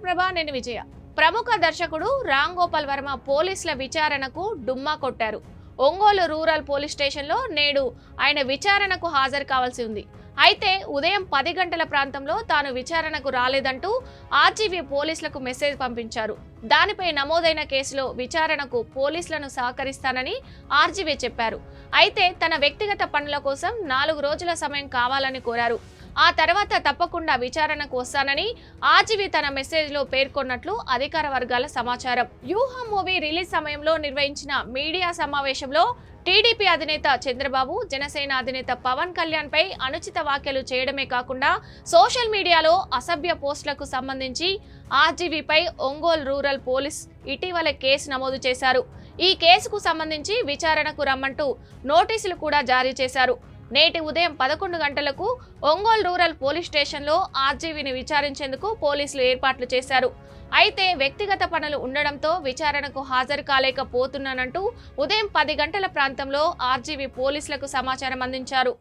ఆంధ్రప్రభ నేను విజయ. ప్రముఖ దర్శకుడు రామ్ గోపాల్ వర్మ పోలీసుల విచారణకు డుమ్మా కొట్టారు. ఒంగోలు రూరల్ పోలీస్ స్టేషన్లో నేడు ఆయన విచారణకు హాజరు కావాల్సి ఉంది. అయితే ఉదయం 10 గంటల ప్రాంతంలో తాను విచారణకు రాలేదంటూ ఆర్జీవీ పోలీసులకు మెసేజ్ పంపించారు. దానిపై నమోదైన కేసులో విచారణకు పోలీసులను సహకరిస్తానని ఆర్జీవీ చెప్పారు. అయితే తన వ్యక్తిగత పనుల కోసం 4 రోజుల సమయం కావాలని కోరారు. ఆ తర్వాత తప్పకుండా విచారణకు వస్తానని ఆర్జీవీ తన మెసేజ్లో పేర్కొన్నట్లు అధికార వర్గాల సమాచారం. వ్యూహం మూవీ రిలీజ్ సమయంలో నిర్వహించిన మీడియా సమావేశంలో టీడీపీ అధినేత చంద్రబాబు, జనసేన అధినేత పవన్ కళ్యాణ్ పై అనుచిత వ్యాఖ్యలు చేయడమే కాకుండా సోషల్ మీడియాలో అసభ్య పోస్టులకు సంబంధించి ఆర్జీవీపై ఒంగోలు రూరల్ పోలీస్ ఇటీవల కేసు నమోదు చేశారు. ఈ కేసుకు సంబంధించి విచారణకు రమ్మంటూ నోటీసులు కూడా జారీ చేశారు. నేటి ఉదయం 11 గంటలకు ఒంగోలు రూరల్ పోలీస్ స్టేషన్లో ఆర్జీవీని విచారించేందుకు పోలీసులు ఏర్పాట్లు చేశారు. అయితే వ్యక్తిగత పనులు ఉండడంతో విచారణకు హాజరు కాలేకపోతున్నానంటూ ఉదయం 10 గంటల ప్రాంతంలో ఆర్జీవీ పోలీసులకు సమాచారం అందించారు.